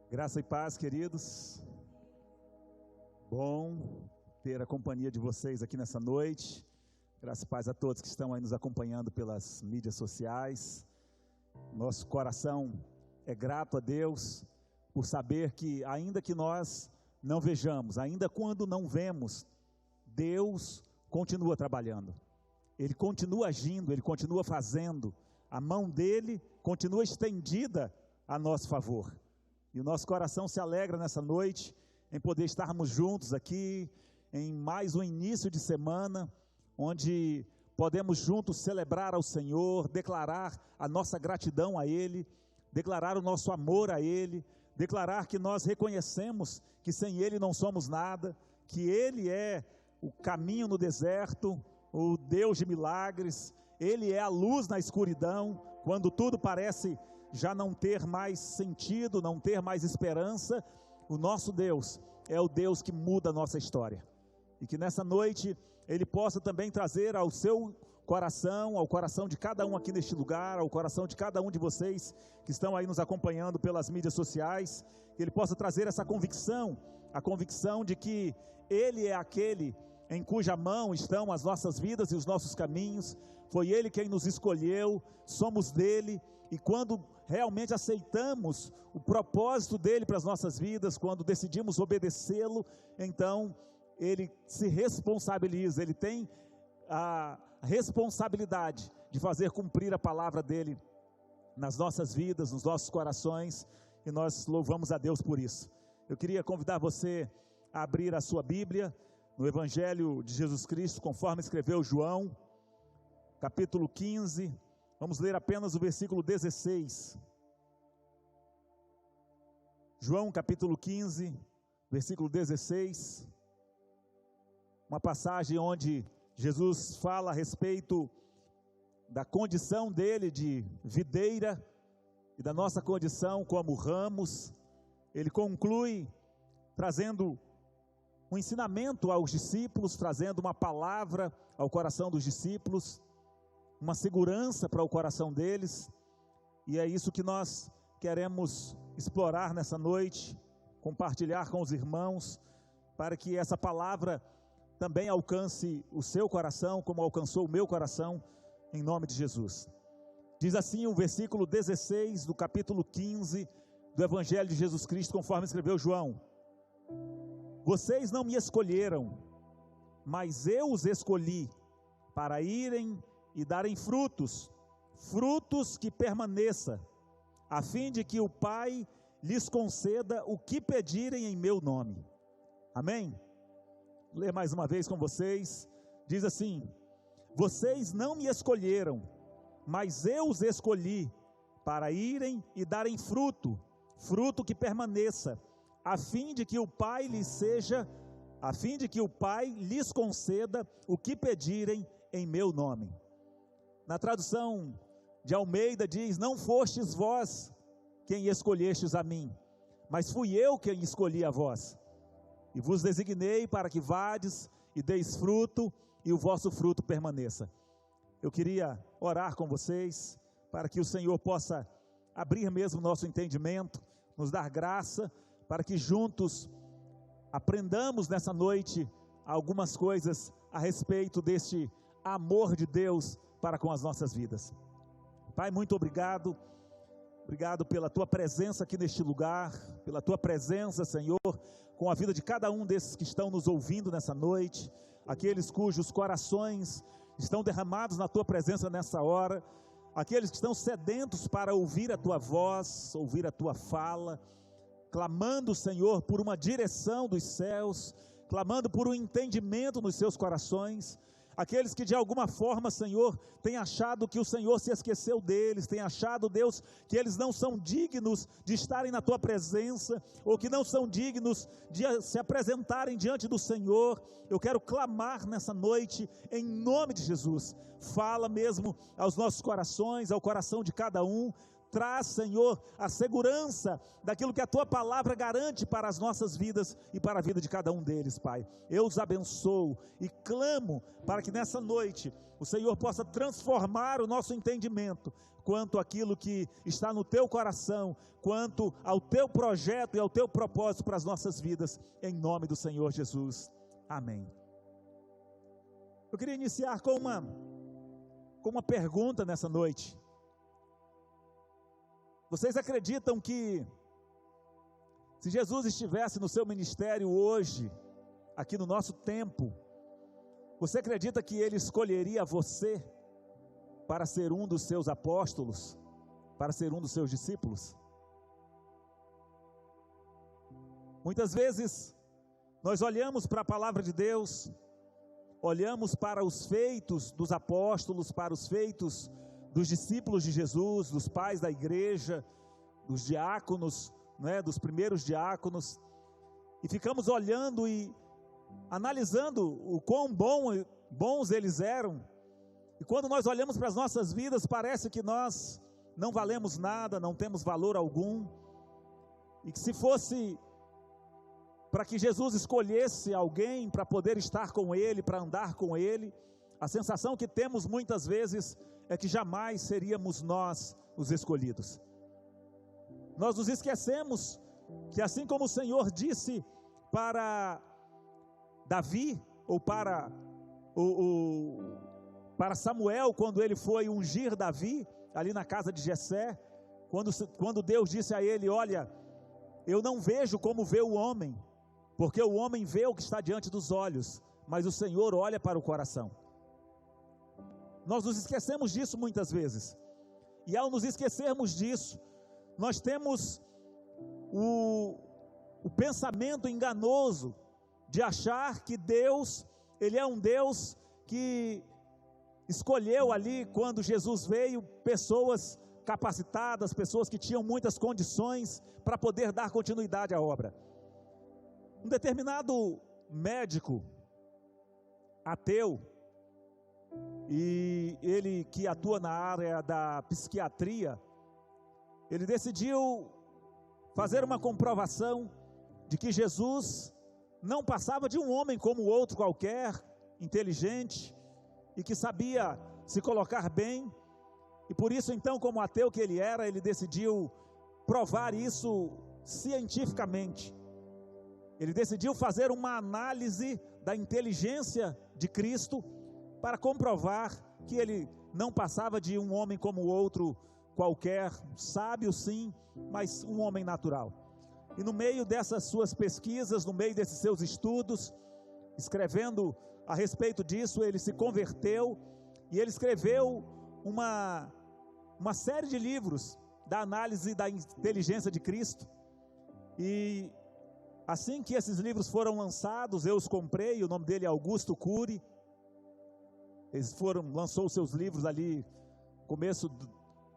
Graça e paz, queridos. Bom ter a companhia de vocês aqui nessa noite. Graça e paz a todos que estão aí nos acompanhando pelas mídias sociais. Nosso coração é grato a Deus por saber que, ainda que nós não vejamos, ainda quando não vemos, Deus continua trabalhando. Ele continua agindo, Ele continua fazendo. A mão dEle continua estendida a nosso favor. E o nosso coração se alegra nessa noite em poder estarmos juntos aqui em mais um início de semana, onde podemos juntos celebrar ao Senhor, declarar a nossa gratidão a Ele, declarar o nosso amor a Ele, declarar que nós reconhecemos que sem Ele não somos nada, que Ele é o caminho no deserto, o Deus de milagres, Ele é a luz na escuridão, quando tudo parece já não ter mais sentido, não ter mais esperança. O nosso Deus é o Deus que muda a nossa história. E que nessa noite Ele possa também trazer ao seu coração, ao coração de cada um aqui neste lugar, ao coração de cada um de vocês que estão aí nos acompanhando pelas mídias sociais, que Ele possa trazer essa convicção, a convicção de que Ele é aquele em cuja mão estão as nossas vidas e os nossos caminhos. Foi Ele quem nos escolheu, somos dEle, e quando realmente aceitamos o propósito dEle para as nossas vidas, quando decidimos obedecê-lo, então Ele se responsabiliza, Ele tem a responsabilidade de fazer cumprir a palavra dEle nas nossas vidas, nos nossos corações, e nós louvamos a Deus por isso. Eu queria convidar você a abrir a sua Bíblia no Evangelho de Jesus Cristo, conforme escreveu João, capítulo 15, vamos ler apenas o versículo 16. João capítulo 15, versículo 16, uma passagem onde Jesus fala a respeito da condição dele de videira e da nossa condição como ramos. Ele conclui trazendo um ensinamento aos discípulos, trazendo uma palavra ao coração dos discípulos, uma segurança para o coração deles, e é isso que nós queremos explorar nessa noite, compartilhar com os irmãos, para que essa palavra também alcance o seu coração, como alcançou o meu coração, em nome de Jesus. Diz assim o versículo 16 do capítulo 15 do Evangelho de Jesus Cristo, conforme escreveu João: vocês não me escolheram, mas eu os escolhi para irem e darem frutos, frutos que permaneçam, a fim de que o Pai lhes conceda o que pedirem em meu nome. Amém? Vou ler mais uma vez com vocês. Diz assim: vocês não me escolheram, mas eu os escolhi para irem e darem fruto, fruto que permaneça, a fim de que o Pai lhes conceda o que pedirem em meu nome. Na tradução de Almeida diz: não fostes vós quem escolhestes a mim, mas fui eu quem escolhi a vós, e vos designei para que vades e deis fruto, e o vosso fruto permaneça. Eu queria orar com vocês, para que o Senhor possa abrir mesmo nosso entendimento, nos dar graça, para que juntos aprendamos nessa noite algumas coisas a respeito deste amor de Deus para com as nossas vidas. Pai, muito obrigado pela Tua presença aqui neste lugar, pela Tua presença, Senhor, com a vida de cada um desses que estão nos ouvindo nessa noite, aqueles cujos corações estão derramados na Tua presença nessa hora, aqueles que estão sedentos para ouvir a Tua voz, ouvir a Tua fala, clamando, Senhor, por uma direção dos céus, clamando por um entendimento nos seus corações, aqueles que de alguma forma, Senhor, têm achado que o Senhor se esqueceu deles, têm achado, Deus, que eles não são dignos de estarem na Tua presença, ou que não são dignos de se apresentarem diante do Senhor. Eu quero clamar nessa noite, em nome de Jesus, fala mesmo aos nossos corações, ao coração de cada um, traz, Senhor, a segurança daquilo que a Tua palavra garante para as nossas vidas e para a vida de cada um deles, Pai. Eu os abençoo e clamo para que nessa noite o Senhor possa transformar o nosso entendimento quanto àquilo que está no Teu coração, quanto ao Teu projeto e ao Teu propósito para as nossas vidas, em nome do Senhor Jesus. Amém. Eu queria iniciar com uma pergunta nessa noite. Vocês acreditam que, se Jesus estivesse no seu ministério hoje, aqui no nosso tempo, você acredita que Ele escolheria você para ser um dos seus apóstolos, para ser um dos seus discípulos? Muitas vezes, nós olhamos para a palavra de Deus, olhamos para os feitos dos apóstolos, para os feitos dos discípulos de Jesus, dos pais da igreja, dos diáconos, dos primeiros diáconos, e ficamos olhando e analisando o quão bons eles eram, e quando nós olhamos para as nossas vidas, parece que nós não valemos nada, não temos valor algum, e que se fosse para que Jesus escolhesse alguém para poder estar com Ele, para andar com Ele, a sensação que temos muitas vezes é que jamais seríamos nós os escolhidos. Nós nos esquecemos que, assim como o Senhor disse para Davi, ou para Samuel, quando ele foi ungir Davi, ali na casa de Jessé, quando Deus disse a ele: olha, eu não vejo como vê o homem, porque o homem vê o que está diante dos olhos, mas o Senhor olha para o coração. Nós nos esquecemos disso muitas vezes, e ao nos esquecermos disso, nós temos o pensamento enganoso de achar que Deus, Ele é um Deus que escolheu ali, quando Jesus veio, pessoas capacitadas, pessoas que tinham muitas condições para poder dar continuidade à obra. Um determinado médico ateu, e ele que atua na área da psiquiatria, ele decidiu fazer uma comprovação de que Jesus não passava de um homem como outro qualquer, inteligente, e que sabia se colocar bem, e por isso então, como ateu que ele era, ele decidiu provar isso cientificamente. Ele decidiu fazer uma análise da inteligência de Cristo, para comprovar que ele não passava de um homem como o outro qualquer, sábio sim, mas um homem natural. E no meio dessas suas pesquisas, no meio desses seus estudos, escrevendo a respeito disso, ele se converteu, e ele escreveu uma série de livros da análise da inteligência de Cristo. E assim que esses livros foram lançados, eu os comprei. O nome dele é Augusto Cury. Lançou seus livros ali, começo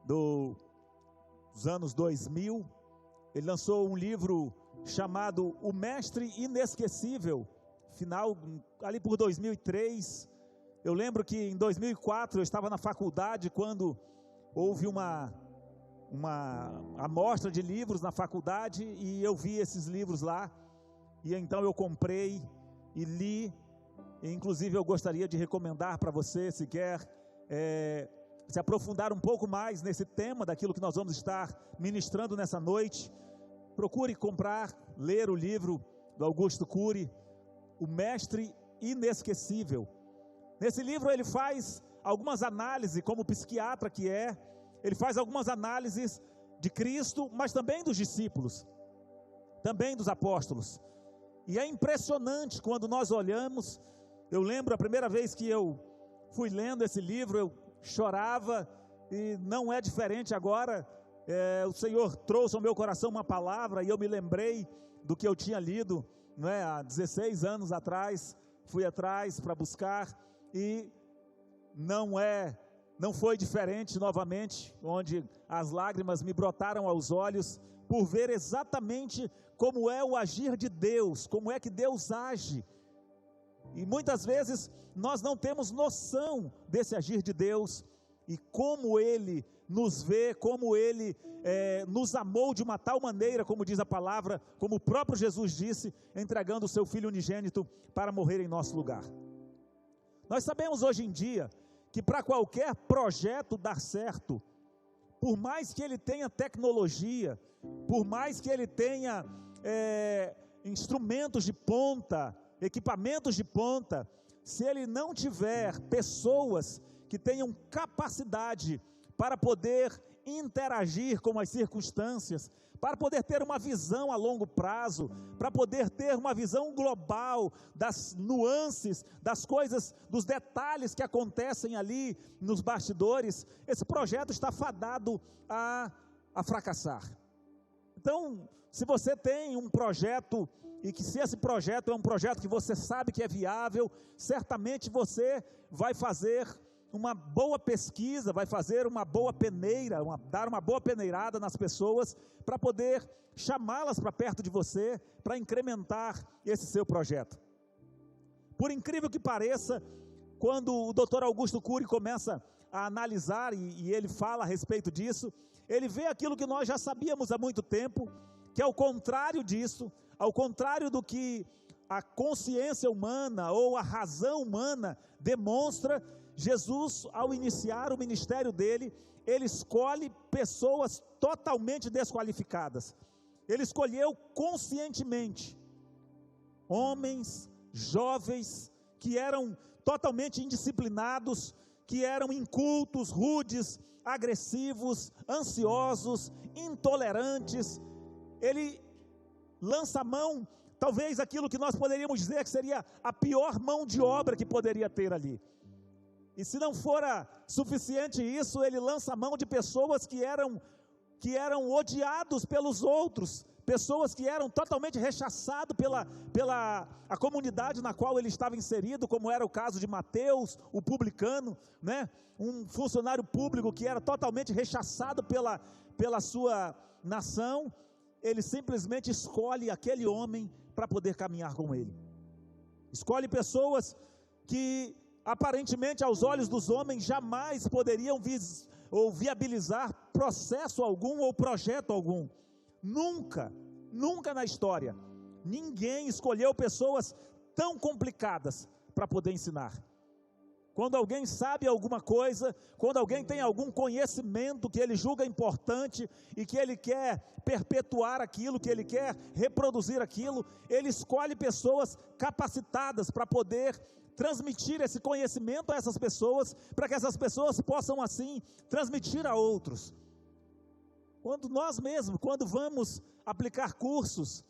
dos anos 2000, ele lançou um livro chamado O Mestre Inesquecível, final, ali por 2003, eu lembro que em 2004, eu estava na faculdade, quando houve uma amostra de livros na faculdade, e eu vi esses livros lá, e então eu comprei e li. Inclusive eu gostaria de recomendar para você, se quer se aprofundar um pouco mais nesse tema daquilo que nós vamos estar ministrando nessa noite, procure comprar, ler o livro do Augusto Cury, O Mestre Inesquecível. Nesse livro ele faz algumas análises, como psiquiatra que é, ele faz algumas análises de Cristo, mas também dos discípulos, também dos apóstolos, e é impressionante quando nós olhamos. Eu lembro a primeira vez que eu fui lendo esse livro, eu chorava, e não é diferente agora. O Senhor trouxe ao meu coração uma palavra, e eu me lembrei do que eu tinha lido, há 16 anos atrás. Fui atrás para buscar, e não foi diferente novamente, onde as lágrimas me brotaram aos olhos, por ver exatamente como é o agir de Deus, como é que Deus age. E muitas vezes nós não temos noção desse agir de Deus, e como Ele nos vê, como Ele nos amou de uma tal maneira, como diz a palavra, como o próprio Jesus disse, entregando o seu Filho unigênito para morrer em nosso lugar. Nós sabemos hoje em dia que para qualquer projeto dar certo, por mais que ele tenha tecnologia, por mais que ele tenha instrumentos de ponta, equipamentos de ponta, se ele não tiver pessoas que tenham capacidade para poder interagir com as circunstâncias, para poder ter uma visão a longo prazo, para poder ter uma visão global das nuances, das coisas, dos detalhes que acontecem ali nos bastidores, esse projeto está fadado a fracassar. Então, se você tem um projeto, e que se esse projeto é um projeto que você sabe que é viável, certamente você vai fazer uma boa pesquisa, vai fazer uma boa peneira, dar uma boa peneirada nas pessoas, para poder chamá-las para perto de você, para incrementar esse seu projeto. Por incrível que pareça, quando o Dr. Augusto Cury começa a analisar, e ele fala a respeito disso, ele vê aquilo que nós já sabíamos há muito tempo, que ao contrário disso, ao contrário do que a consciência humana ou a razão humana demonstra, Jesus, ao iniciar o ministério dele, ele escolhe pessoas totalmente desqualificadas. Ele escolheu conscientemente homens, jovens, que eram totalmente indisciplinados, que eram incultos, rudes, agressivos, ansiosos, intolerantes. Ele lança a mão, talvez aquilo que nós poderíamos dizer que seria a pior mão de obra que poderia ter ali. E se não fora suficiente isso, ele lança a mão de pessoas que eram odiados pelos outros, pessoas que eram totalmente rechaçados pela a comunidade na qual ele estava inserido, como era o caso de Mateus, o publicano, né? Um funcionário público que era totalmente rechaçado pela sua nação. Ele simplesmente escolhe aquele homem para poder caminhar com ele. Escolhe pessoas que aparentemente aos olhos dos homens jamais poderiam viabilizar processo algum ou projeto algum. Nunca na história, ninguém escolheu pessoas tão complicadas para poder ensinar. Quando alguém sabe alguma coisa, quando alguém tem algum conhecimento que ele julga importante e que ele quer perpetuar aquilo, que ele quer reproduzir aquilo, ele escolhe pessoas capacitadas para poder transmitir esse conhecimento a essas pessoas, para que essas pessoas possam assim transmitir a outros. Quando nós mesmos, quando vamos aplicar cursos,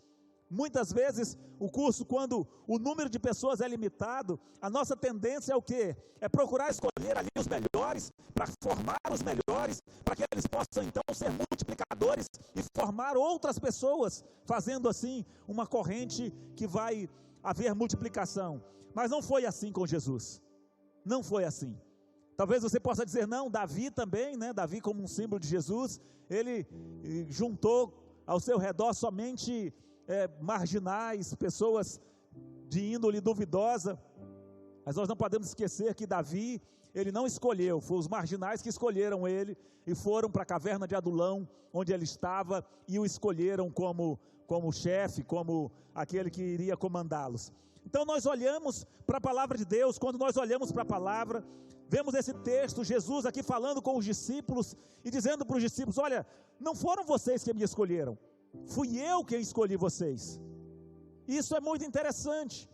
muitas vezes o curso, quando o número de pessoas é limitado, a nossa tendência é o quê? É procurar escolher ali os melhores, para formar os melhores, para que eles possam então ser multiplicadores e formar outras pessoas, fazendo assim uma corrente que vai haver multiplicação. Mas não foi assim com Jesus, não foi assim. Talvez você possa dizer, não, Davi também, né? Davi como um símbolo de Jesus, ele juntou ao seu redor somente marginais, pessoas de índole duvidosa, mas nós não podemos esquecer que Davi, ele não escolheu, foram os marginais que escolheram ele, e foram para a caverna de Adulão, onde ele estava, e o escolheram como chefe, como aquele que iria comandá-los. Então nós olhamos para a palavra de Deus, quando nós olhamos para a palavra, vemos esse texto, Jesus aqui falando com os discípulos, e dizendo para os discípulos, olha, não foram vocês que me escolheram, fui eu quem escolhi vocês. Isso é muito interessante,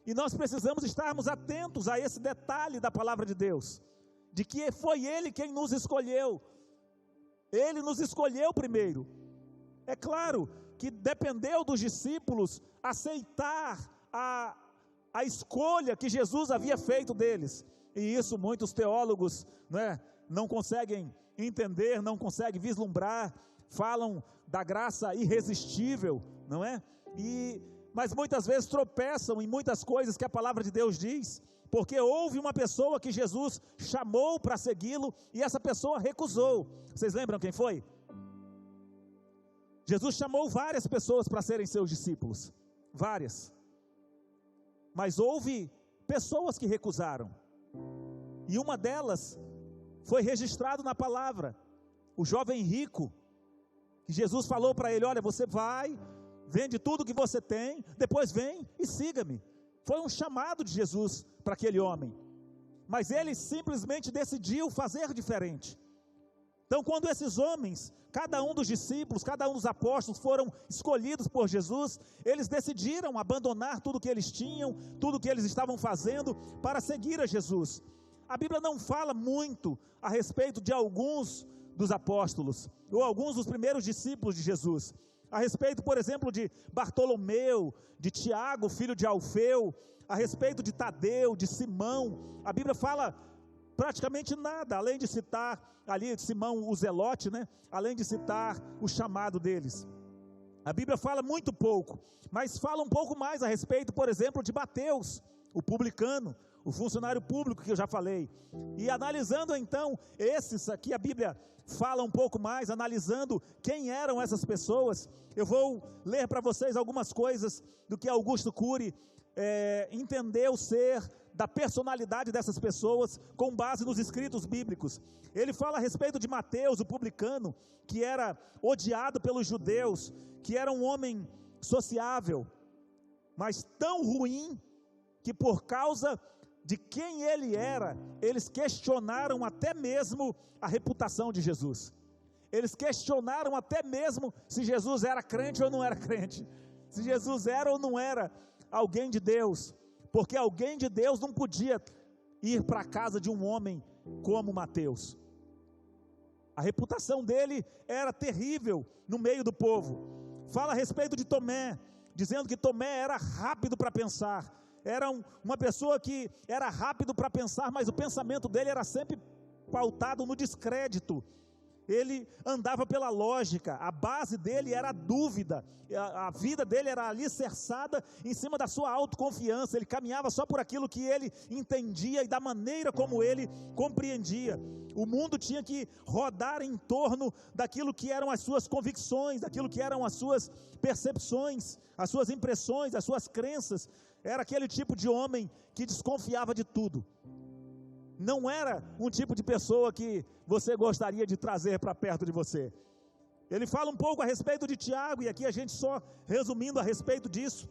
e nós precisamos estarmos atentos a esse detalhe da palavra de Deus, de que foi Ele quem nos escolheu, Ele nos escolheu primeiro. É claro que dependeu dos discípulos aceitar a escolha que Jesus havia feito deles, e isso muitos teólogos, né, não conseguem entender, não conseguem vislumbrar, falam da graça irresistível, não é? Mas muitas vezes tropeçam em muitas coisas que a palavra de Deus diz, porque houve uma pessoa que Jesus chamou para segui-lo, e essa pessoa recusou. Vocês lembram quem foi? Jesus chamou várias pessoas para serem seus discípulos, várias, mas houve pessoas que recusaram, e uma delas foi registrado na palavra, o jovem rico, que Jesus falou para ele: olha, você vai, vende tudo que você tem, depois vem e siga-me. Foi um chamado de Jesus para aquele homem, mas ele simplesmente decidiu fazer diferente. Então, quando esses homens, cada um dos discípulos, cada um dos apóstolos foram escolhidos por Jesus, eles decidiram abandonar tudo que eles tinham, tudo que eles estavam fazendo, para seguir a Jesus. A Bíblia não fala muito a respeito de alguns dos apóstolos, ou alguns dos primeiros discípulos de Jesus, a respeito, por exemplo, de Bartolomeu, de Tiago, filho de Alfeu, a respeito de Tadeu, de Simão. A Bíblia fala praticamente nada, além de citar ali Simão o Zelote, né? Além de citar o chamado deles. A Bíblia fala muito pouco, mas fala um pouco mais a respeito, por exemplo, de Mateus, o publicano, o funcionário público que eu já falei. E analisando então esses aqui, a Bíblia fala um pouco mais, analisando quem eram essas pessoas. Eu vou ler para vocês algumas coisas do que Augusto Cury entendeu ser da personalidade dessas pessoas com base nos escritos bíblicos. Ele fala a respeito de Mateus, o publicano, que era odiado pelos judeus, que era um homem sociável, mas tão ruim, que por causa de quem ele era, eles questionaram até mesmo a reputação de Jesus. Eles questionaram até mesmo se Jesus era crente ou não era crente, se Jesus era ou não era alguém de Deus, porque alguém de Deus não podia ir para a casa de um homem como Mateus. A reputação dele era terrível no meio do povo. Fala a respeito de Tomé, dizendo que Tomé era rápido para pensar, era uma pessoa que era rápido para pensar, mas o pensamento dele era sempre pautado no descrédito. Ele andava pela lógica, a base dele era a dúvida, a vida dele era alicerçada em cima da sua autoconfiança. Ele caminhava só por aquilo que ele entendia e da maneira como ele compreendia. O mundo tinha que rodar em torno daquilo que eram as suas convicções, daquilo que eram as suas percepções, as suas impressões, as suas crenças. Era aquele tipo de homem que desconfiava de tudo. Não era um tipo de pessoa que você gostaria de trazer para perto de você. Ele fala um pouco a respeito de Tiago, e aqui a gente só resumindo a respeito disso.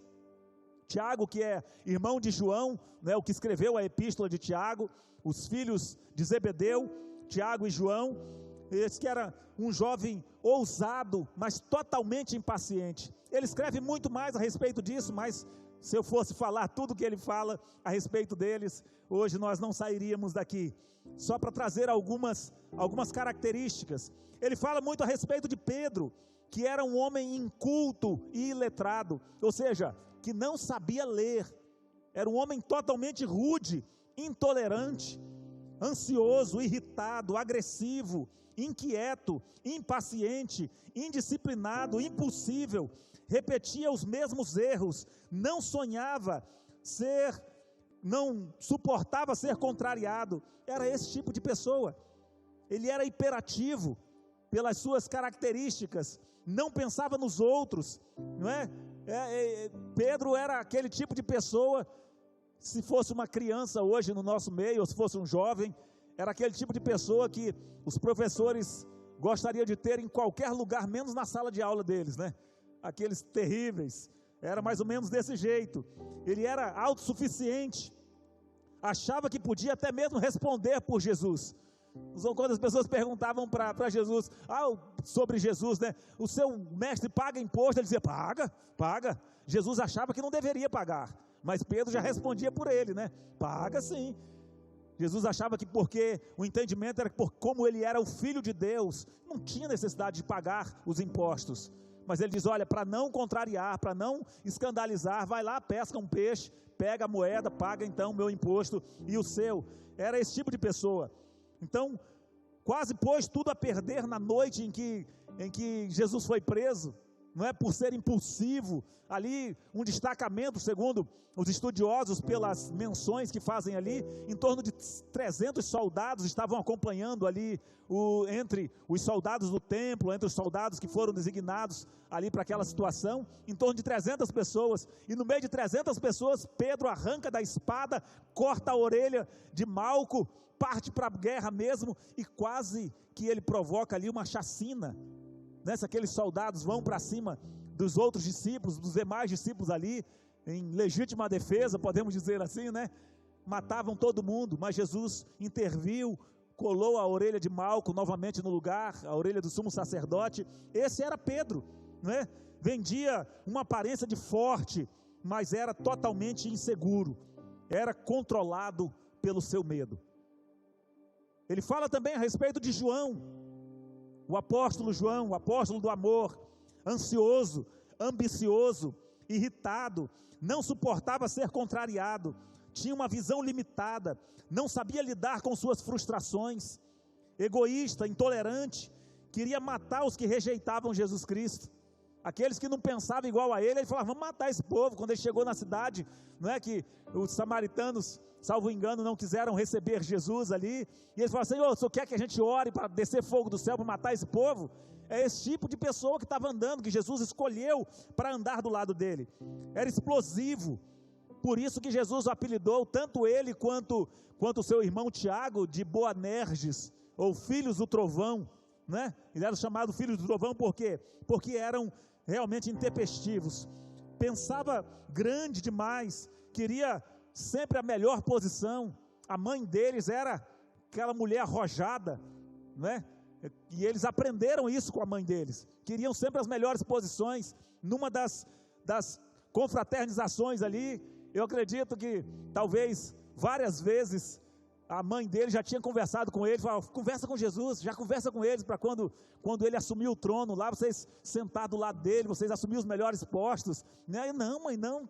Tiago, que é irmão de João, né, o que escreveu a epístola de Tiago, os filhos de Zebedeu, Tiago e João. Esse que era um jovem ousado, mas totalmente impaciente. Ele escreve muito mais a respeito disso, mas se eu fosse falar tudo o que ele fala a respeito deles, hoje nós não sairíamos daqui. Só para trazer algumas características. Ele fala muito a respeito de Pedro, que era um homem inculto e iletrado, ou seja, que não sabia ler. Era um homem totalmente rude, intolerante, ansioso, irritado, agressivo, inquieto, impaciente, indisciplinado, impulsível, repetia os mesmos erros, não suportava ser contrariado. Era esse tipo de pessoa. Ele era hiperativo pelas suas características, não pensava nos outros, não é? Pedro era aquele tipo de pessoa, se fosse uma criança hoje no nosso meio, ou se fosse um jovem, era aquele tipo de pessoa que os professores gostariam de ter em qualquer lugar, menos na sala de aula deles, né? Aqueles terríveis. Era mais ou menos desse jeito. Ele era autossuficiente, achava que podia até mesmo responder por Jesus. Quando as pessoas perguntavam para Jesus, sobre Jesus, né? O seu mestre paga imposto? Ele dizia, paga. Jesus achava que não deveria pagar, mas Pedro já respondia por ele, né? Paga sim. Jesus achava que porque o entendimento era que como ele era o filho de Deus, não tinha necessidade de pagar os impostos. Mas ele diz, olha, para não contrariar, para não escandalizar, vai lá, pesca um peixe, pega a moeda, paga então o meu imposto e o seu. Era esse tipo de pessoa. Então, quase pôs tudo a perder na noite em que Jesus foi preso. não é por ser impulsivo, ali um destacamento, segundo os estudiosos, pelas menções que fazem ali, em torno de 300 soldados estavam acompanhando ali, entre os soldados do templo, entre os soldados que foram designados ali para aquela situação, em torno de 300 pessoas, e no meio de 300 pessoas, Pedro arranca da espada, corta a orelha de Malco, parte para a guerra mesmo, e quase que ele provoca ali uma chacina, se aqueles soldados vão para cima dos outros discípulos, dos demais discípulos ali, em legítima defesa, podemos dizer assim, matavam todo mundo, mas Jesus interviu, colou a orelha de Malco novamente no lugar, a orelha do sumo sacerdote. Esse era Pedro, vendia uma aparência de forte, mas era totalmente inseguro, era controlado pelo seu medo. Ele fala também a respeito de João, o apóstolo João, o apóstolo do amor, ansioso, ambicioso, irritado, não suportava ser contrariado, tinha uma visão limitada, não sabia lidar com suas frustrações, egoísta, intolerante, queria matar os que rejeitavam Jesus Cristo, aqueles que não pensavam igual a ele falava, vamos matar esse povo. Quando ele chegou na cidade, não é que os samaritanos, salvo engano, não quiseram receber Jesus ali, e eles falaram, Senhor, o Senhor quer que a gente ore para descer fogo do céu para matar esse povo? É esse tipo de pessoa que estava andando, que Jesus escolheu para andar do lado dele. Era explosivo, por isso que Jesus o apelidou, tanto ele quanto o seu irmão Tiago, de Boanerges, ou filhos do trovão, Ele era chamado filhos do trovão, por quê? Porque eram realmente intempestivos, pensava grande demais, queria sempre a melhor posição. A mãe deles era aquela mulher arrojada, e eles aprenderam isso com a mãe deles, queriam sempre as melhores posições. Numa das confraternizações ali, eu acredito que talvez várias vezes a mãe dele já tinha conversado com ele, falava, conversa com Jesus, já conversa com eles, para quando ele assumir o trono lá, vocês sentar do lado dele, vocês assumir os melhores postos. Não, mãe, não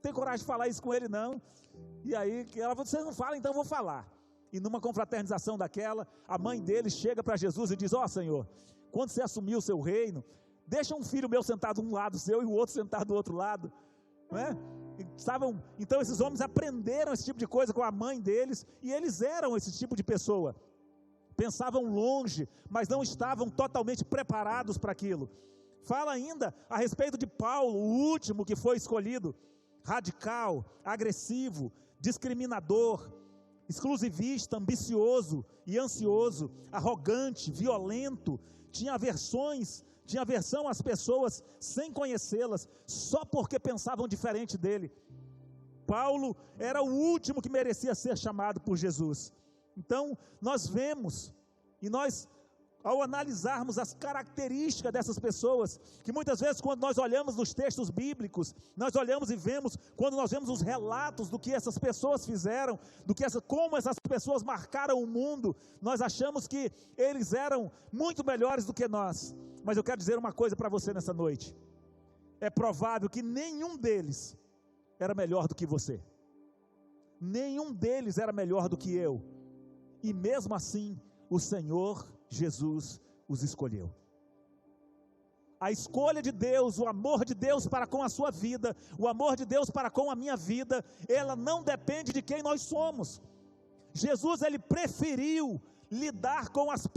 tem coragem de falar isso com ele não. E aí ela falou, vocês não falam, então eu vou falar. E numa confraternização daquela, a mãe dele chega para Jesus e diz, Senhor, quando você assumir o seu reino, deixa um filho meu sentado um lado seu e o outro sentado do outro lado, Então esses homens aprenderam esse tipo de coisa com a mãe deles, e eles eram esse tipo de pessoa, pensavam longe, mas não estavam totalmente preparados para aquilo. Fala ainda a respeito de Paulo, o último que foi escolhido, radical, agressivo, discriminador, exclusivista, ambicioso e ansioso, arrogante, violento, tinha aversão às pessoas sem conhecê-las, só porque pensavam diferente dele. Paulo era o último que merecia ser chamado por Jesus. Então nós vemos, e nós, ao analisarmos as características dessas pessoas, que muitas vezes quando nós olhamos nos textos bíblicos, nós olhamos e vemos, quando nós vemos os relatos do que essas pessoas fizeram, como essas pessoas marcaram o mundo, nós achamos que eles eram muito melhores do que nós. Mas eu quero dizer uma coisa para você nessa noite, é provável que nenhum deles era melhor do que você, nenhum deles era melhor do que eu, e mesmo assim, o Senhor Jesus os escolheu. A escolha de Deus, o amor de Deus para com a sua vida, o amor de Deus para com a minha vida, ela não depende de quem nós somos. Jesus, ele preferiu lidar com as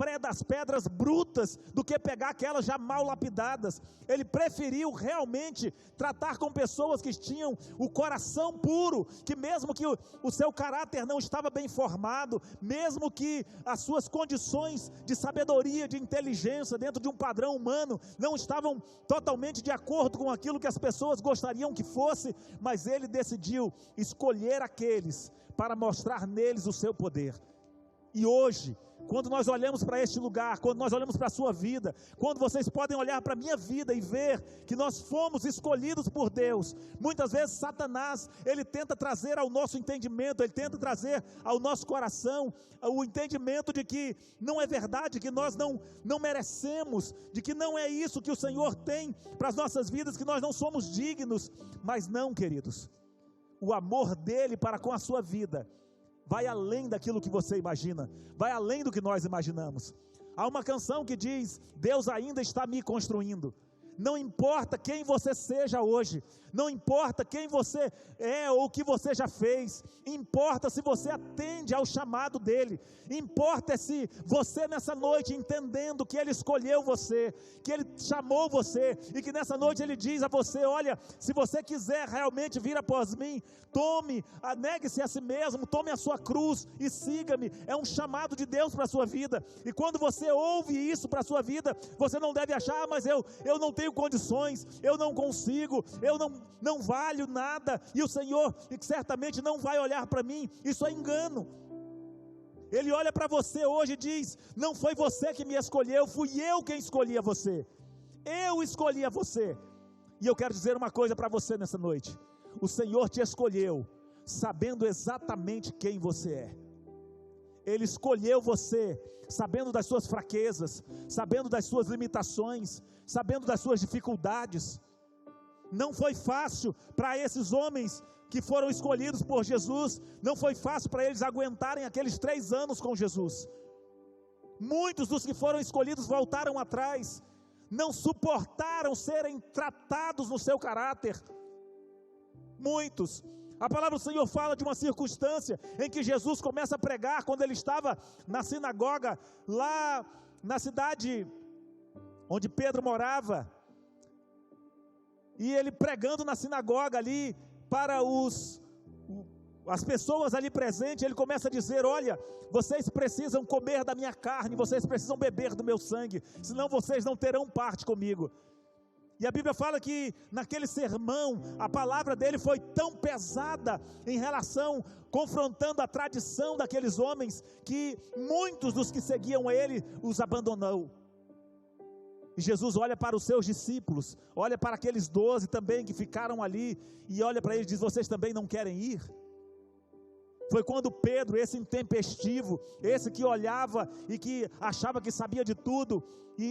pedras brutas do que pegar aquelas já mal lapidadas. Ele preferiu realmente tratar com pessoas que tinham o coração puro, que mesmo que o seu caráter não estava bem formado, mesmo que as suas condições de sabedoria, de inteligência dentro de um padrão humano não estavam totalmente de acordo com aquilo que as pessoas gostariam que fosse, mas ele decidiu escolher aqueles para mostrar neles o seu poder. E hoje, quando nós olhamos para este lugar, quando nós olhamos para a sua vida, quando vocês podem olhar para a minha vida e ver que nós fomos escolhidos por Deus, muitas vezes Satanás, ele tenta trazer ao nosso entendimento, ele tenta trazer ao nosso coração o entendimento de que não é verdade, que nós não merecemos, de que não é isso que o Senhor tem para as nossas vidas, que nós não somos dignos. Mas não, queridos, o amor dele para com a sua vida vai além daquilo que você imagina, vai além do que nós imaginamos. Há uma canção que diz, Deus ainda está me construindo, Não importa quem você seja hoje, não importa quem você é ou o que você já fez, importa se você atende ao chamado dele, importa se você nessa noite entendendo que ele escolheu você, que ele chamou você, e que nessa noite ele diz a você: olha, se você quiser realmente vir após mim, negue-se a si mesmo, tome a sua cruz e siga-me. É um chamado de Deus para a sua vida, e quando você ouve isso para a sua vida, você não deve achar: mas eu não tenho condições, eu não consigo, eu não valho nada, e o Senhor certamente não vai olhar para mim. Isso é engano. Ele olha para você hoje e diz: não foi você que me escolheu, fui eu quem escolhi a você, eu escolhi a você. E eu quero dizer uma coisa para você nessa noite: o Senhor te escolheu sabendo exatamente quem você é. Ele escolheu você sabendo das suas fraquezas, sabendo das suas limitações, sabendo das suas dificuldades. Não foi fácil para esses homens que foram escolhidos por Jesus, não foi fácil para eles aguentarem aqueles 3 anos com Jesus. Muitos dos que foram escolhidos voltaram atrás, não suportaram serem tratados no seu caráter. Muitos. A palavra do Senhor fala de uma circunstância em que Jesus começa a pregar quando ele estava na sinagoga, lá na cidade onde Pedro morava, e ele pregando na sinagoga ali, para as pessoas ali presentes, ele começa a dizer: olha, vocês precisam comer da minha carne, vocês precisam beber do meu sangue, senão vocês não terão parte comigo. E a Bíblia fala que naquele sermão, a palavra dele foi tão pesada em relação, confrontando a tradição daqueles homens, que muitos dos que seguiam ele os abandonou. E Jesus olha para os seus discípulos, olha para aqueles 12 também que ficaram ali, e olha para eles e diz: vocês também não querem ir? Foi quando Pedro, esse intempestivo, esse que olhava e que achava que sabia de tudo,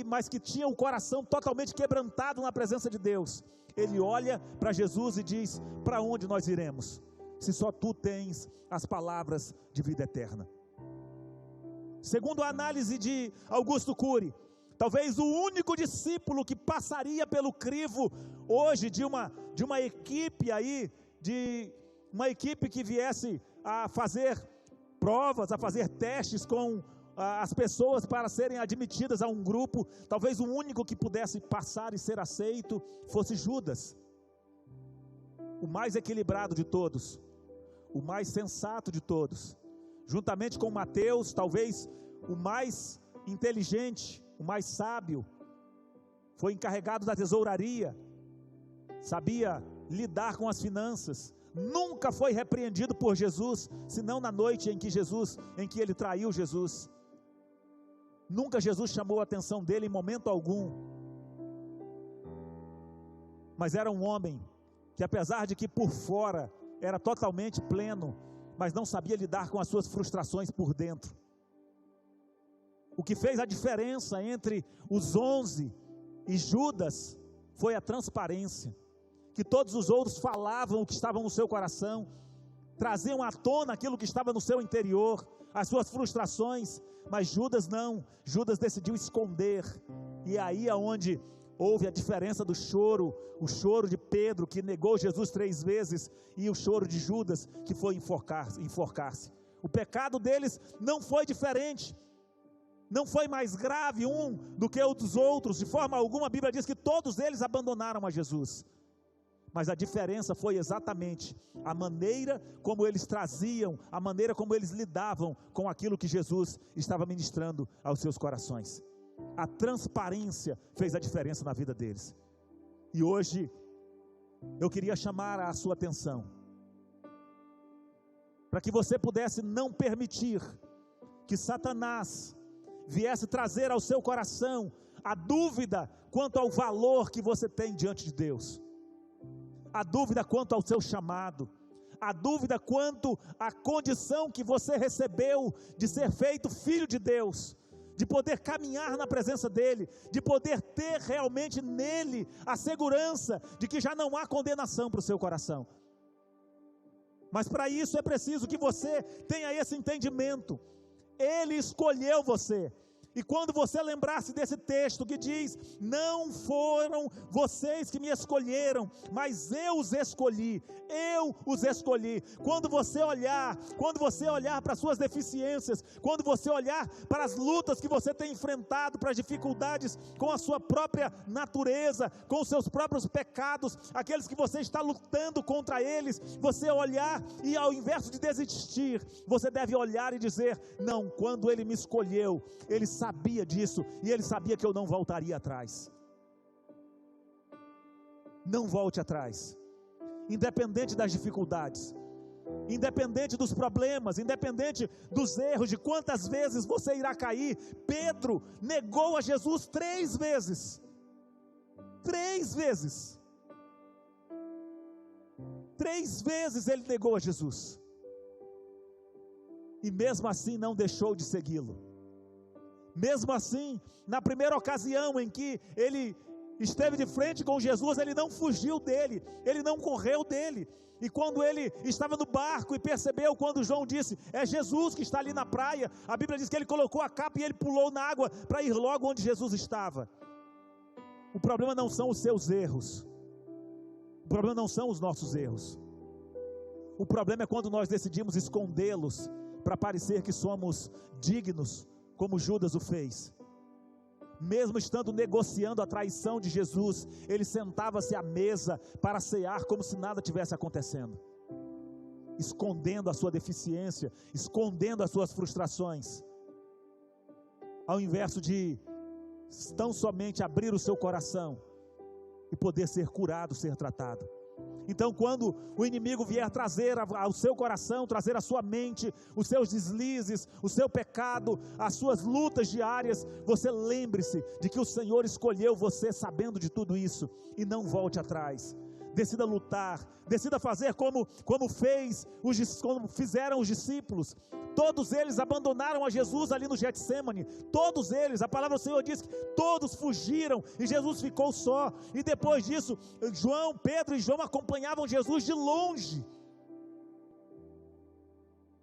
mas que tinha o coração totalmente quebrantado na presença de Deus, ele olha para Jesus e diz: para onde nós iremos, se só tu tens as palavras de vida eterna? Segundo a análise de Augusto Cury, talvez o único discípulo que passaria pelo crivo hoje de uma equipe aí, de uma equipe que viesse a fazer provas, a fazer testes com as pessoas para serem admitidas a um grupo, talvez o único que pudesse passar e ser aceito fosse Judas, o mais equilibrado de todos, o mais sensato de todos, juntamente com Mateus, talvez o mais inteligente, o mais sábio, foi encarregado da tesouraria, sabia lidar com as finanças, nunca foi repreendido por Jesus, senão na noite em que ele traiu Jesus. Nunca Jesus chamou a atenção dele em momento algum, mas era um homem que, apesar de que por fora era totalmente pleno, mas não sabia lidar com as suas frustrações por dentro. O que fez a diferença entre os 11 e Judas foi a transparência, que todos os outros falavam o que estava no seu coração, traziam à tona aquilo que estava no seu interior, as suas frustrações, mas Judas não. Judas decidiu esconder, e aí é onde houve a diferença do choro, o choro de Pedro, que negou Jesus 3 vezes, e o choro de Judas, que foi enforcar-se. O pecado deles não foi diferente, não foi mais grave um do que o dos outros, de forma alguma. A Bíblia diz que todos eles abandonaram a Jesus, mas a diferença foi exatamente a maneira como eles traziam, a maneira como eles lidavam com aquilo que Jesus estava ministrando aos seus corações. A transparência fez a diferença na vida deles. E hoje eu queria chamar a sua atenção para que você pudesse não permitir que Satanás viesse trazer ao seu coração a dúvida quanto ao valor que você tem diante de Deus, a dúvida quanto ao seu chamado, a dúvida quanto à condição que você recebeu de ser feito filho de Deus, de poder caminhar na presença dEle, de poder ter realmente nele a segurança de que já não há condenação para o seu coração. Mas para isso é preciso que você tenha esse entendimento. Ele escolheu você, E quando você lembrasse desse texto que diz: não foram vocês que me escolheram, mas eu os escolhi, quando você olhar para as suas deficiências, quando você olhar para as lutas que você tem enfrentado, para as dificuldades com a sua própria natureza, com os seus próprios pecados, aqueles que você está lutando contra eles, você olhar e ao invés de desistir, você deve olhar e dizer: não, quando Ele me escolheu, Ele sabia disso, e Ele sabia que eu não voltaria atrás. Não volte atrás, independente das dificuldades, independente dos problemas, independente dos erros, de quantas vezes você irá cair. Pedro negou a Jesus 3 vezes, 3 vezes, 3 vezes ele negou a Jesus, e mesmo assim não deixou de segui-lo. Mesmo assim, na primeira ocasião em que ele esteve de frente com Jesus, ele não fugiu dele, ele não correu dele. E quando ele estava no barco e percebeu, quando João disse: é Jesus que está ali na praia, a Bíblia diz que ele colocou a capa e ele pulou na água para ir logo onde Jesus estava. O problema não são os seus erros, o problema não são os nossos erros, o problema é quando nós decidimos escondê-los para parecer que somos dignos, como Judas o fez. Mesmo estando negociando a traição de Jesus, ele sentava-se à mesa para cear como se nada tivesse acontecendo, escondendo a sua deficiência, escondendo as suas frustrações, ao invés de tão somente abrir o seu coração e poder ser curado, ser tratado. Então, quando o inimigo vier trazer ao seu coração, trazer à sua mente os seus deslizes, o seu pecado, as suas lutas diárias, você lembre-se de que o Senhor escolheu você sabendo de tudo isso, e não volte atrás. Decida lutar, decida fazer como fizeram os discípulos. Todos eles abandonaram a Jesus ali no Getsêmani, todos eles, a palavra do Senhor diz que todos fugiram, e Jesus ficou só. E depois disso, Pedro e João acompanhavam Jesus de longe,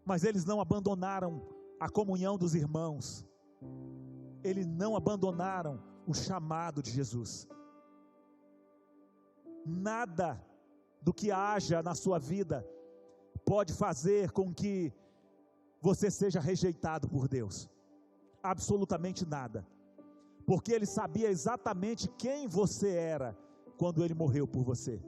mas eles não abandonaram a comunhão dos irmãos, eles não abandonaram o chamado de Jesus. Nada do que haja na sua vida pode fazer com que você seja rejeitado por Deus, absolutamente nada, porque Ele sabia exatamente quem você era quando Ele morreu por você.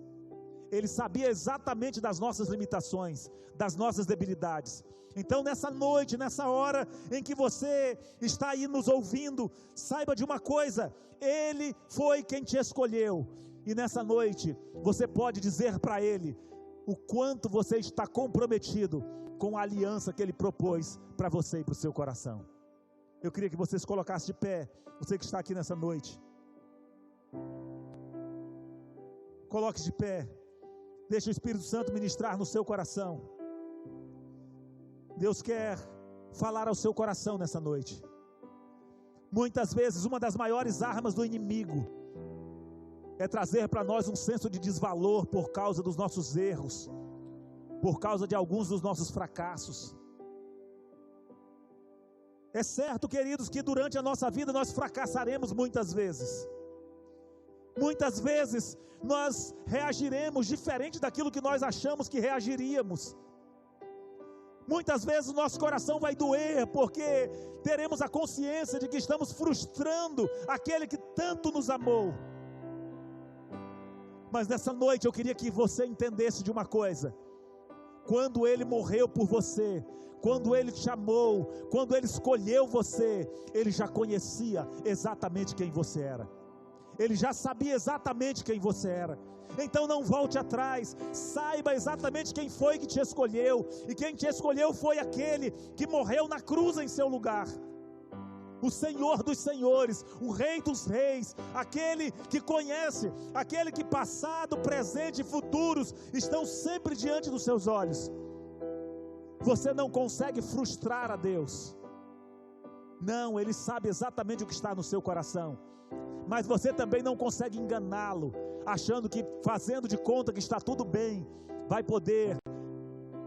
Ele sabia exatamente das nossas limitações, das nossas debilidades. Então, nessa noite, nessa hora em que você está aí nos ouvindo, saiba de uma coisa: Ele foi quem te escolheu. E nessa noite, você pode dizer para Ele o quanto você está comprometido com a aliança que Ele propôs para você e para o seu coração. Eu queria que você se colocasse de pé, você que está aqui nessa noite. Coloque-se de pé, deixe o Espírito Santo ministrar no seu coração. Deus quer falar ao seu coração nessa noite. Muitas vezes, uma das maiores armas do inimigo é trazer para nós um senso de desvalor por causa dos nossos erros, por causa de alguns dos nossos fracassos. É certo, queridos, que durante a nossa vida nós fracassaremos muitas vezes. Muitas vezes nós reagiremos diferente daquilo que nós achamos que reagiríamos. Muitas vezes o nosso coração vai doer, porque teremos a consciência de que estamos frustrando aquele que tanto nos amou. Mas nessa noite eu queria que você entendesse de uma coisa: quando Ele morreu por você, quando Ele te chamou, quando Ele escolheu você, Ele já conhecia exatamente quem você era, Ele já sabia exatamente quem você era. Então não volte atrás, saiba exatamente quem foi que te escolheu, e quem te escolheu foi aquele que morreu na cruz em seu lugar, o Senhor dos senhores, o Rei dos reis, aquele que conhece, aquele que passado, presente e futuros estão sempre diante dos seus olhos. Você não consegue frustrar a Deus, não, Ele sabe exatamente o que está no seu coração, mas você também não consegue enganá-lo, achando que fazendo de conta que está tudo bem, vai poder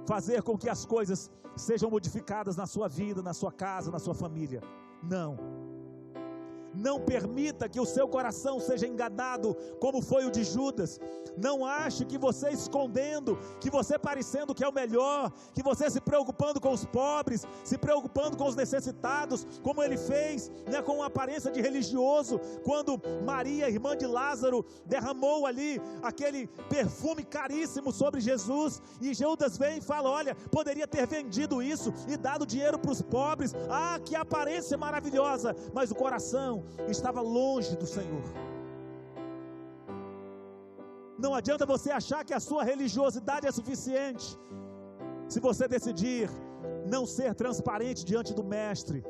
fazer com que as coisas sejam modificadas na sua vida, na sua casa, na sua família. Não, Não permita que o seu coração seja enganado, como foi o de Judas. Não ache que você escondendo, que você parecendo que é o melhor, que você se preocupando com os pobres, se preocupando com os necessitados, como ele fez, né, com uma aparência de religioso, quando Maria, irmã de Lázaro, derramou ali aquele perfume caríssimo sobre Jesus, e Judas vem e fala: olha, poderia ter vendido isso e dado dinheiro para os pobres. Ah, que aparência maravilhosa, mas o coração estava longe do Senhor. Não adianta você achar que a sua religiosidade é suficiente, se você decidir não ser transparente diante do Mestre,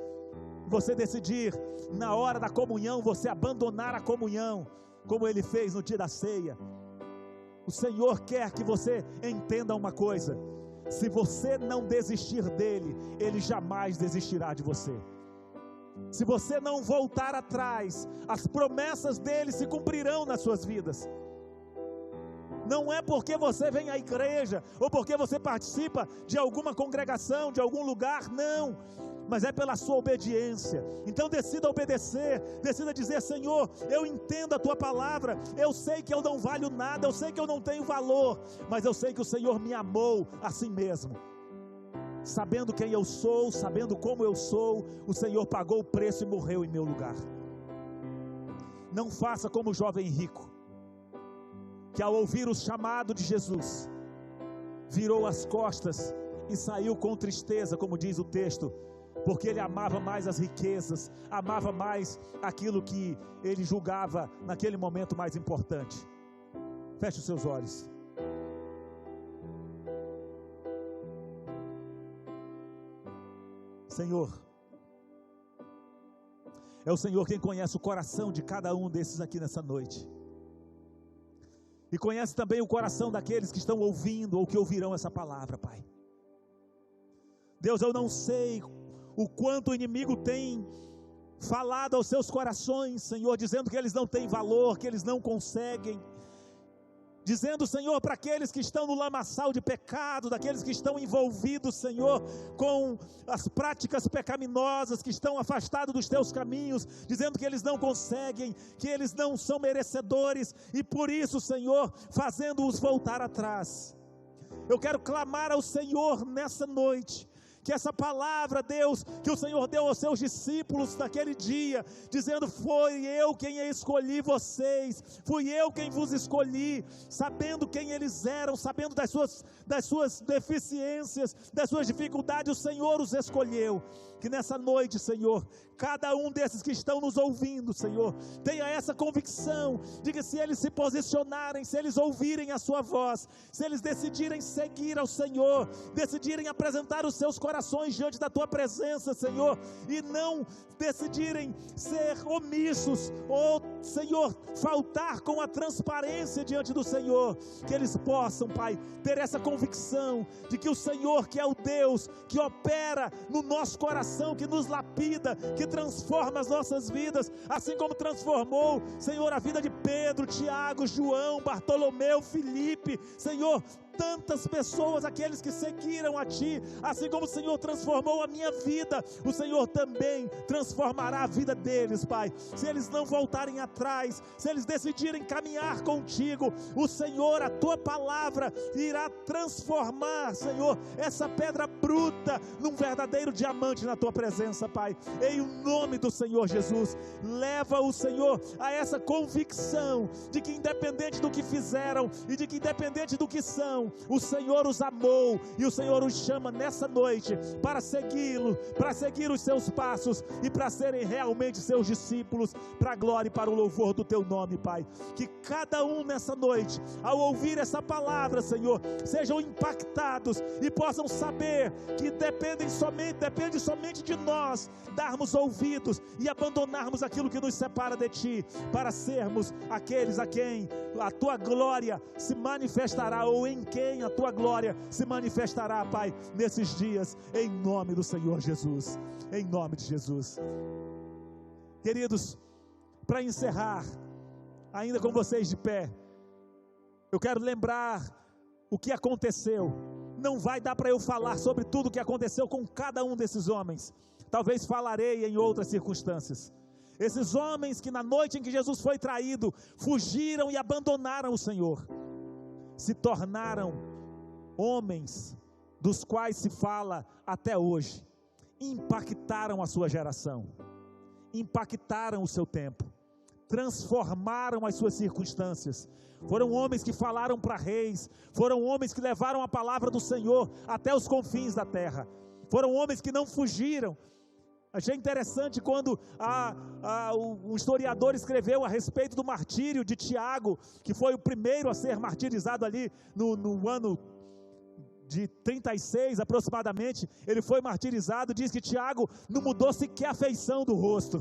você decidir na hora da comunhão, você abandonar a comunhão, como ele fez no dia da ceia. O Senhor quer que você entenda uma coisa: se você não desistir dele, ele jamais desistirá de você. Se você não voltar atrás, as promessas dele se cumprirão nas suas vidas. Não é porque você vem à igreja, ou porque você participa de alguma congregação, de algum lugar, não, mas é pela sua obediência. Então decida obedecer, decida dizer: Senhor, eu entendo a tua palavra, eu sei que eu não valho nada, eu sei que eu não tenho valor, mas eu sei que o Senhor me amou assim mesmo. Sabendo quem eu sou, sabendo como eu sou, o Senhor pagou o preço e morreu em meu lugar. Não faça como o jovem rico, que ao ouvir o chamado de Jesus, virou as costas e saiu com tristeza, como diz o texto, porque ele amava mais as riquezas, amava mais aquilo que ele julgava naquele momento mais importante. Feche os seus olhos. Senhor, é o Senhor quem conhece o coração de cada um desses aqui nessa noite, e conhece também o coração daqueles que estão ouvindo ou que ouvirão essa palavra, Pai. Deus, eu não sei o quanto o inimigo tem falado aos seus corações, Senhor, dizendo que eles não têm valor, que eles não conseguem, dizendo, Senhor, para aqueles que estão no lamaçal de pecado, daqueles que estão envolvidos, Senhor, com as práticas pecaminosas, que estão afastados dos teus caminhos, dizendo que eles não conseguem, que eles não são merecedores, e por isso, Senhor, fazendo-os voltar atrás. Eu quero clamar ao Senhor nessa noite, que essa palavra, Deus, que o Senhor deu aos seus discípulos naquele dia, dizendo: foi eu quem escolhi vocês, fui eu quem vos escolhi, sabendo quem eles eram, sabendo das suas deficiências, das suas dificuldades, o Senhor os escolheu. Que nessa noite, Senhor, cada um desses que estão nos ouvindo, Senhor, tenha essa convicção de que se eles se posicionarem, se eles ouvirem a sua voz, se eles decidirem seguir ao Senhor, decidirem apresentar os seus corações diante da tua presença, Senhor, e não decidirem ser omissos, ou, Senhor, faltar com a transparência diante do Senhor, que eles possam, Pai, ter essa convicção de que o Senhor, que é o Deus que opera no nosso coração, que nos lapida, que transforma as nossas vidas, assim como transformou, Senhor, a vida de Pedro, Tiago, João, Bartolomeu, Filipe, Senhor, tantas pessoas, aqueles que seguiram a Ti, assim como o Senhor transformou a minha vida, o Senhor também transformará a vida deles, Pai. Se eles não voltarem atrás, se eles decidirem caminhar contigo, o Senhor, a Tua palavra irá transformar, Senhor, essa pedra bruta num verdadeiro diamante na Tua presença, Pai. Em o nome do Senhor Jesus, leva o Senhor a essa convicção de que independente do que fizeram e de que independente do que são, o Senhor os amou e o Senhor os chama nessa noite para segui-lo, para seguir os seus passos e para serem realmente seus discípulos, para a glória e para o louvor do teu nome, Pai. Que cada um nessa noite, ao ouvir essa palavra, Senhor, sejam impactados e possam saber que depende somente de nós darmos ouvidos e abandonarmos aquilo que nos separa de Ti, para sermos aqueles a quem a Tua glória se manifestará, ou em quem a Tua glória se manifestará, Pai, nesses dias, em nome do Senhor Jesus, em nome de Jesus. Queridos, para encerrar, ainda com vocês de pé, eu quero lembrar o que aconteceu. Não vai dar para eu falar sobre tudo o que aconteceu com cada um desses homens, talvez falarei em outras circunstâncias. Esses homens que na noite em que Jesus foi traído, fugiram e abandonaram o Senhor, se tornaram homens dos quais se fala até hoje. Impactaram a sua geração, impactaram o seu tempo, transformaram as suas circunstâncias. Foram homens que falaram para reis, foram homens que levaram a palavra do Senhor até os confins da terra, foram homens que não fugiram. Achei interessante quando o historiador escreveu a respeito do martírio de Tiago, que foi o primeiro a ser martirizado ali no ano de 36 aproximadamente. Ele foi martirizado. Diz que Tiago não mudou sequer a feição do rosto.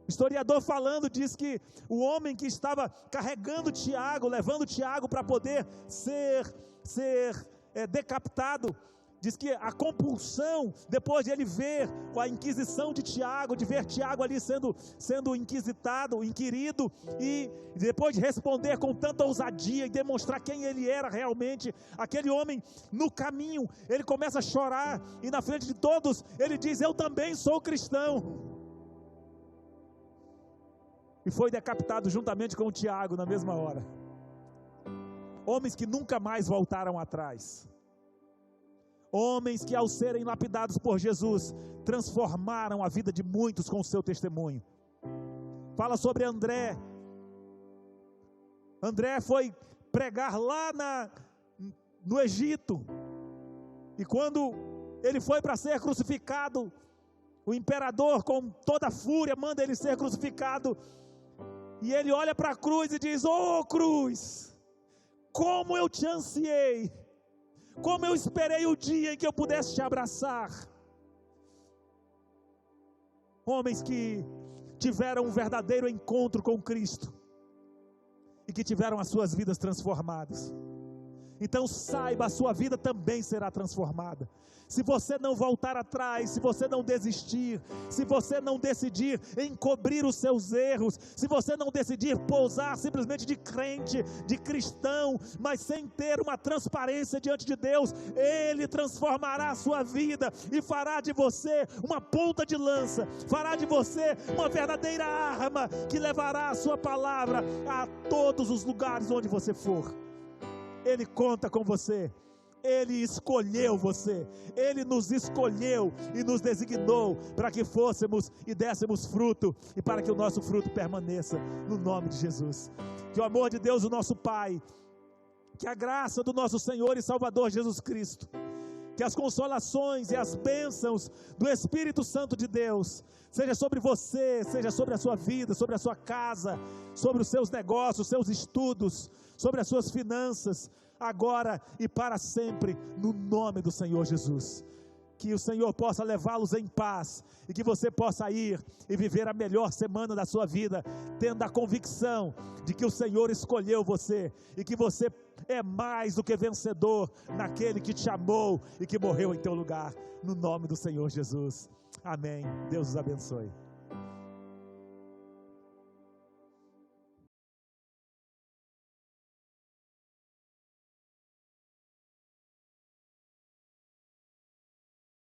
O historiador falando, diz que o homem que estava carregando Tiago, levando Tiago para poder ser decapitado, diz que a compulsão, depois de ele ver a inquisição de Tiago, de ver Tiago ali sendo inquirido, e depois de responder com tanta ousadia e demonstrar quem ele era realmente, aquele homem no caminho, ele começa a chorar, e na frente de todos, ele diz: eu também sou cristão. E foi decapitado juntamente com o Tiago na mesma hora. Homens que nunca mais voltaram atrás. Homens que, ao serem lapidados por Jesus, transformaram a vida de muitos com o seu testemunho. Fala sobre André. André foi pregar lá no Egito, e quando ele foi para ser crucificado, o imperador, com toda a fúria, manda ele ser crucificado, e ele olha para a cruz e diz: "Oh cruz, como eu te ansiei, como eu esperei o dia em que eu pudesse te abraçar." Homens que tiveram um verdadeiro encontro com Cristo, e que tiveram as suas vidas transformadas. Então saiba, a sua vida também será transformada. Se você não voltar atrás, se você não desistir, se você não decidir encobrir os seus erros, se você não decidir pousar simplesmente de crente, de cristão, mas sem ter uma transparência diante de Deus, Ele transformará a sua vida e fará de você uma ponta de lança, fará de você uma verdadeira arma que levará a sua palavra a todos os lugares onde você for. Ele conta com você. Ele escolheu você, Ele nos escolheu e nos designou para que fôssemos e dessemos fruto, e para que o nosso fruto permaneça, no nome de Jesus. Que o amor de Deus, o nosso Pai, que a graça do nosso Senhor e Salvador Jesus Cristo, que as consolações e as bênçãos do Espírito Santo de Deus, seja sobre você, seja sobre a sua vida, sobre a sua casa, sobre os seus negócios, seus estudos, sobre as suas finanças, agora e para sempre, no nome do Senhor Jesus. Que o Senhor possa levá-los em paz, e que você possa ir e viver a melhor semana da sua vida, tendo a convicção de que o Senhor escolheu você, e que você é mais do que vencedor naquele que te amou e que morreu em teu lugar, no nome do Senhor Jesus. Amém. Deus os abençoe.